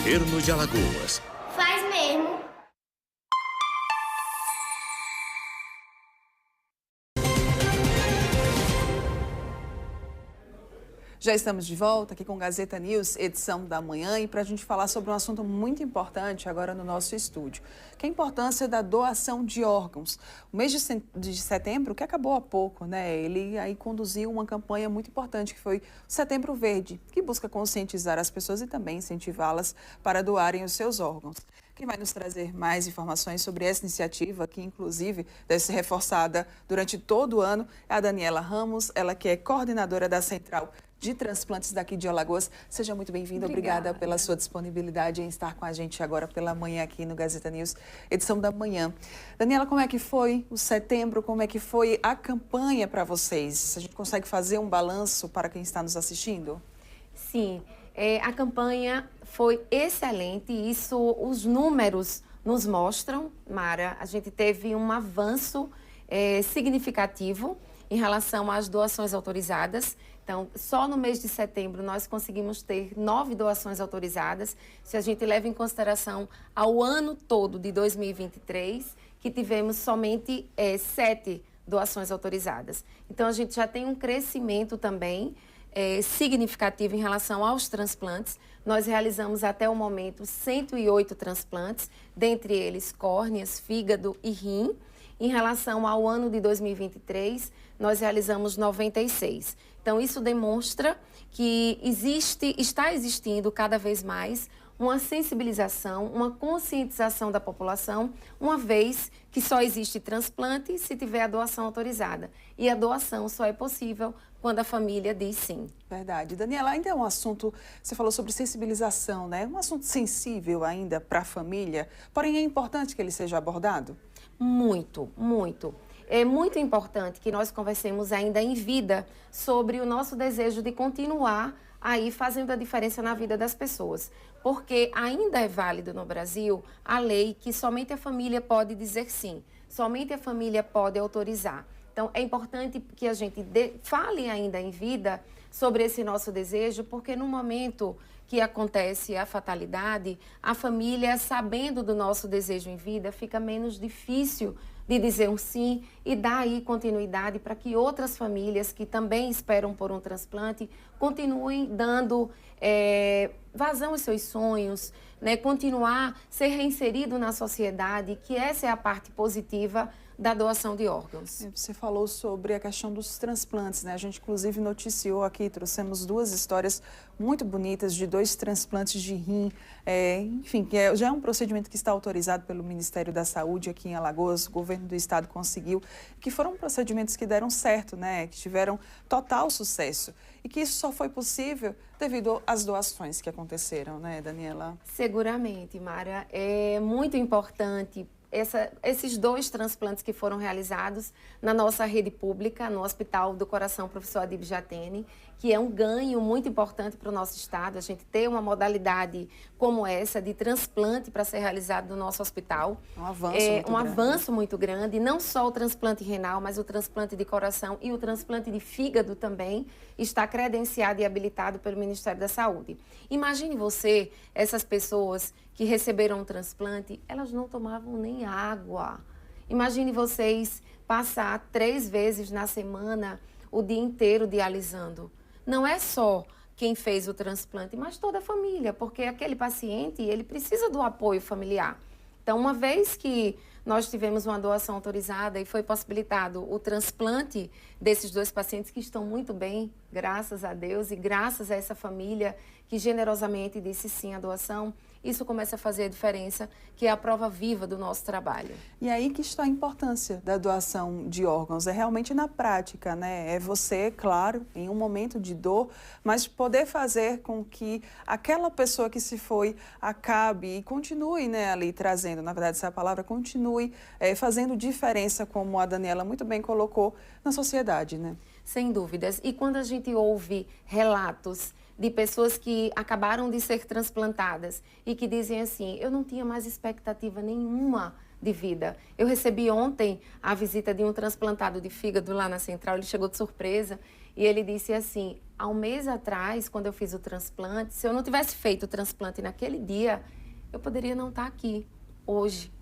Governo de Alagoas. Faz mesmo. Já estamos de volta aqui com o Gazeta News, edição da manhã, e para a gente falar sobre um assunto muito importante agora no nosso estúdio, que é a importância da doação de órgãos. O mês de setembro, que acabou há pouco, né, ele aí conduziu uma campanha muito importante, que foi o Setembro Verde, que busca conscientizar as pessoas e também incentivá-las para doarem os seus órgãos. Quem vai nos trazer mais informações sobre essa iniciativa, que inclusive deve ser reforçada durante todo o ano, é a Daniela Ramos, ela que é coordenadora da Central de Transplantes daqui de Alagoas. Seja muito bem-vinda, obrigada pela sua disponibilidade em estar com a gente agora pela manhã aqui no Gazeta News, edição da manhã. Daniela, como é que foi o setembro, como é que foi a campanha para vocês? A gente consegue fazer um balanço para quem está nos assistindo? Sim, a campanha foi excelente, isso os números nos mostram, Mara. A gente teve um avanço significativo em relação às doações autorizadas. Então, só no mês de setembro nós conseguimos ter 9 doações autorizadas. Se a gente leva em consideração ao ano todo de 2023, que tivemos somente 7 doações autorizadas. Então, a gente já tem um crescimento também significativo em relação aos transplantes. Nós realizamos até o momento 108 transplantes, dentre eles córneas, fígado e rim. Em relação ao ano de 2023, nós realizamos 96. Então, isso demonstra que está existindo cada vez mais uma sensibilização, uma conscientização da população, uma vez que só existe transplante se tiver a doação autorizada. E a doação só é possível quando a família diz sim. Verdade. Daniela, ainda é um assunto, você falou sobre sensibilização, né? Um assunto sensível ainda para a família, porém é importante que ele seja abordado? Muito, muito. É muito importante que nós conversemos ainda em vida sobre o nosso desejo de continuar aí fazendo a diferença na vida das pessoas. Porque ainda é válido no Brasil a lei que somente a família pode dizer sim, somente a família pode autorizar. Então, é importante que a gente fale ainda em vida sobre esse nosso desejo, porque no momento que acontece a fatalidade, a família, sabendo do nosso desejo em vida, fica menos difícil de dizer um sim e dar aí continuidade para que outras famílias que também esperam por um transplante continuem dando vazão aos seus sonhos, né? Continuar ser reinserido na sociedade, que essa é a parte positiva da doação de órgãos. Você falou sobre a questão dos transplantes, né? A gente, inclusive, noticiou aqui, trouxemos 2 histórias muito bonitas de 2 transplantes de rim. Enfim, já é um procedimento que está autorizado pelo Ministério da Saúde aqui em Alagoas, o governo do estado conseguiu, que foram procedimentos que deram certo, né? Que tiveram total sucesso. E que isso só foi possível devido às doações que aconteceram, né, Daniela? Seguramente, Mara. É muito importante esses 2 transplantes que foram realizados na nossa rede pública, no Hospital do Coração Professor Adib Jatene, que é um ganho muito importante para o nosso estado, a gente ter uma modalidade como essa de transplante para ser realizado no nosso hospital. Um avanço avanço muito grande, não só o transplante renal, mas o transplante de coração e o transplante de fígado também está credenciado e habilitado pelo Ministério da Saúde. Imagine você, essas pessoas que receberam um transplante, elas não tomavam nem água. Imagine vocês passar 3 vezes na semana o dia inteiro dialisando. Não é só quem fez o transplante, mas toda a família, porque aquele paciente, ele precisa do apoio familiar. Então, uma vez que nós tivemos uma doação autorizada e foi possibilitado o transplante desses 2 pacientes que estão muito bem, graças a Deus, e graças a essa família que generosamente disse sim à doação, isso começa a fazer a diferença, que é a prova viva do nosso trabalho. E aí que está a importância da doação de órgãos, é realmente na prática, né? É você, claro, em um momento de dor, mas poder fazer com que aquela pessoa que se foi acabe e continue, né, ali trazendo, na verdade essa é a palavra, continue fazendo diferença, como a Daniela muito bem colocou, na sociedade, né? Sem dúvidas. E quando a gente ouve relatos de pessoas que acabaram de ser transplantadas e que dizem assim, eu não tinha mais expectativa nenhuma de vida. Eu recebi ontem a visita de um transplantado de fígado lá na Central, ele chegou de surpresa E ele disse assim, há um mês atrás, quando eu fiz o transplante, se eu não tivesse feito o transplante naquele dia, eu poderia não estar aqui hoje.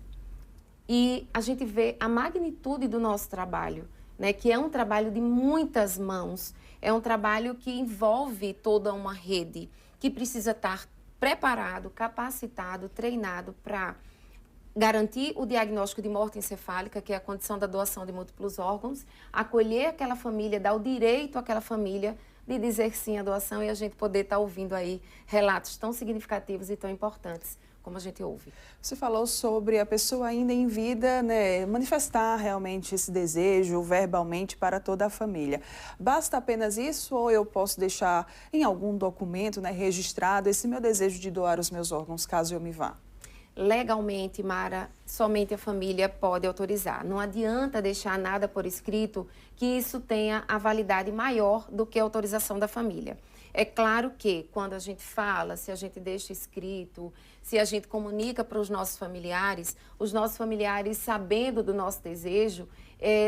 E a gente vê a magnitude do nosso trabalho, né? Que é um trabalho de muitas mãos, é um trabalho que envolve toda uma rede, que precisa estar preparado, capacitado, treinado para garantir o diagnóstico de morte encefálica, que é a condição da doação de múltiplos órgãos, acolher aquela família, dar o direito àquela família de dizer sim à doação e a gente poder estar ouvindo aí relatos tão significativos e tão importantes como a gente ouve. Você falou sobre a pessoa ainda em vida, né, manifestar realmente esse desejo verbalmente para toda a família. Basta apenas isso ou eu posso deixar em algum documento, né, registrado esse meu desejo de doar os meus órgãos caso eu me vá? Legalmente, Mara, somente a família pode autorizar. Não adianta deixar nada por escrito que isso tenha a validade maior do que a autorização da família. É claro que quando a gente fala, se a gente deixa escrito, se a gente comunica para os nossos familiares sabendo do nosso desejo,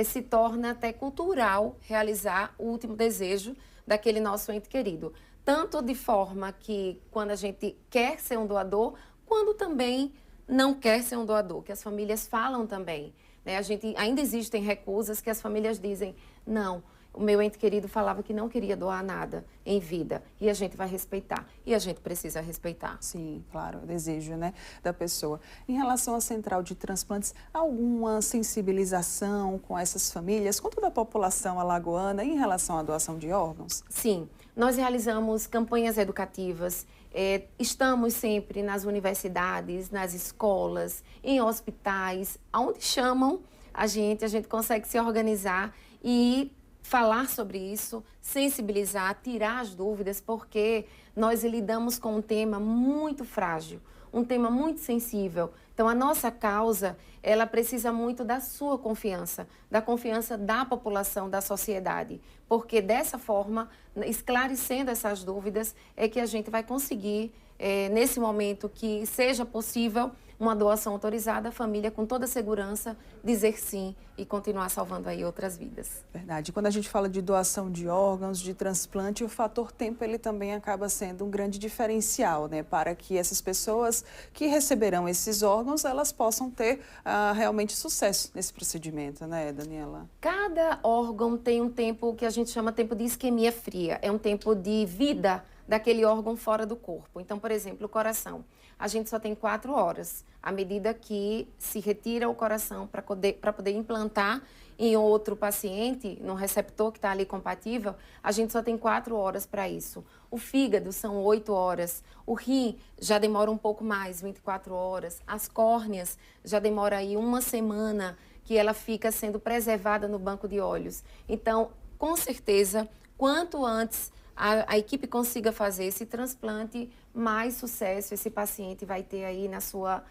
se torna até cultural realizar o último desejo daquele nosso ente querido. Tanto de forma que quando a gente quer ser um doador, quando também não quer ser um doador, que as famílias falam também, né? Ainda existem recusas que as famílias dizem, não, o meu ente querido falava que não queria doar nada em vida e a gente vai respeitar. E a gente precisa respeitar. Sim, claro, o desejo, né, da pessoa. Em relação à central de transplantes, há alguma sensibilização com essas famílias, com toda a população alagoana em relação à doação de órgãos? Sim, nós realizamos campanhas educativas, estamos sempre nas universidades, nas escolas, em hospitais, onde chamam a gente consegue se organizar e falar sobre isso, sensibilizar, tirar as dúvidas, porque nós lidamos com um tema muito frágil, um tema muito sensível. Então, a nossa causa, ela precisa muito da sua confiança, da confiança da população, da sociedade, porque dessa forma, esclarecendo essas dúvidas, é que a gente vai conseguir, nesse momento que seja possível, uma doação autorizada, a família com toda segurança dizer sim e continuar salvando aí outras vidas. Verdade. Quando a gente fala de doação de órgãos, de transplante, o fator tempo ele também acaba sendo um grande diferencial, né, para que essas pessoas que receberão esses órgãos, elas possam ter realmente sucesso nesse procedimento, né, Daniela? Cada órgão tem um tempo que a gente chama tempo de isquemia fria, é um tempo de vida daquele órgão fora do corpo. Então, por exemplo, o coração. A gente só tem 4 horas. À medida que se retira o coração para poder implantar em outro paciente, no receptor que está ali compatível, a gente só tem 4 horas para isso. O fígado são 8 horas. O rim já demora um pouco mais, 24 horas. As córneas já demora aí 1 semana que ela fica sendo preservada no banco de olhos. Então, com certeza, quanto antes a equipe consiga fazer esse transplante, mais sucesso esse paciente vai ter aí na sua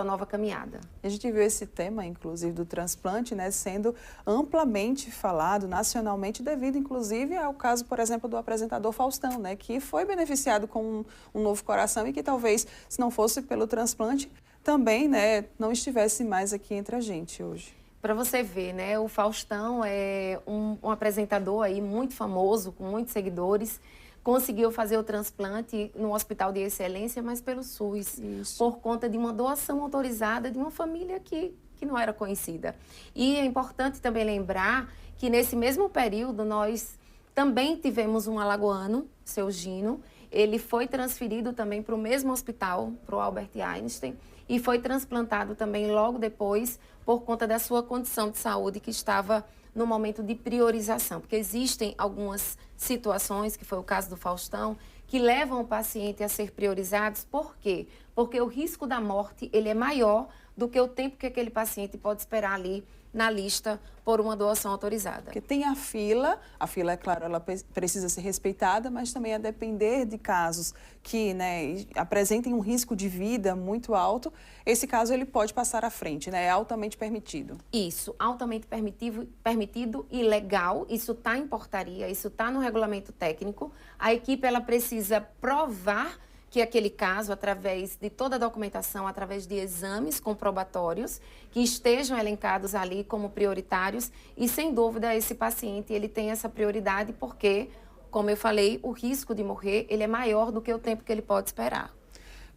nova caminhada. A gente viu esse tema, inclusive, do transplante, né, sendo amplamente falado nacionalmente, devido, inclusive, ao caso, por exemplo, do apresentador Faustão, né, que foi beneficiado com um novo coração e que talvez, se não fosse pelo transplante, também, né, não estivesse mais aqui entre a gente hoje. Para você ver, né, o Faustão é um apresentador aí muito famoso, com muitos seguidores, conseguiu fazer o transplante no Hospital de Excelência, mas pelo SUS, por conta de uma doação autorizada de uma família que não era conhecida. E é importante também lembrar que nesse mesmo período nós também tivemos um alagoano, seu Gino, ele foi transferido também para o mesmo hospital, para o Albert Einstein, e foi transplantado também logo depois por conta da sua condição de saúde que estava no momento de priorização, porque existem algumas situações, que foi o caso do Faustão, que levam o paciente a ser priorizados. Por quê? Porque o risco da morte ele é maior do que o tempo que aquele paciente pode esperar ali na lista por uma doação autorizada. Porque tem a fila, é claro, ela precisa ser respeitada, mas também a depender de casos que, né, apresentem um risco de vida muito alto, esse caso ele pode passar à frente, né, é altamente permitido. Isso, altamente permitido e legal, isso está em portaria, isso está no regulamento técnico, a equipe ela precisa provar que aquele caso, através de toda a documentação, através de exames comprobatórios, que estejam elencados ali como prioritários, e sem dúvida esse paciente ele tem essa prioridade porque, como eu falei, o risco de morrer ele é maior do que o tempo que ele pode esperar.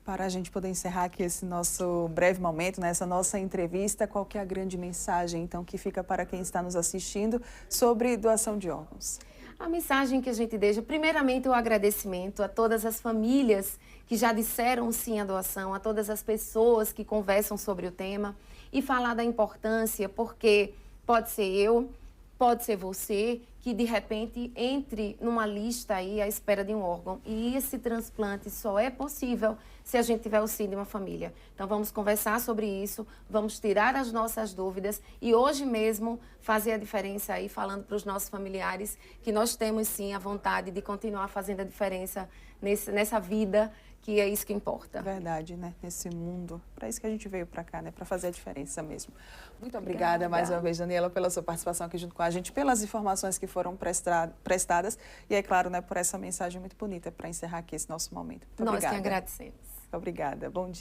Para a gente poder encerrar aqui esse nosso breve momento, nessa nossa entrevista, qual que é a grande mensagem, então, que fica para quem está nos assistindo sobre doação de órgãos? A mensagem que a gente deixa, primeiramente, o agradecimento a todas as famílias que já disseram sim à doação, a todas as pessoas que conversam sobre o tema e falar da importância, porque pode ser eu, pode ser você, que de repente entre numa lista aí à espera de um órgão. E esse transplante só é possível se a gente tiver o sim de uma família. Então vamos conversar sobre isso, vamos tirar as nossas dúvidas e hoje mesmo fazer a diferença aí, falando para os nossos familiares que nós temos sim a vontade de continuar fazendo a diferença nessa vida, que é isso que importa. Verdade, né? Nesse mundo. Para isso que a gente veio para cá, né? Para fazer a diferença mesmo. Muito obrigada mais uma vez, Daniela, pela sua participação aqui junto com a gente, pelas informações que foram prestadas e, é claro, né, por essa mensagem muito bonita para encerrar aqui esse nosso momento. Muito obrigada. Nós que agradecemos. Obrigada. Bom dia.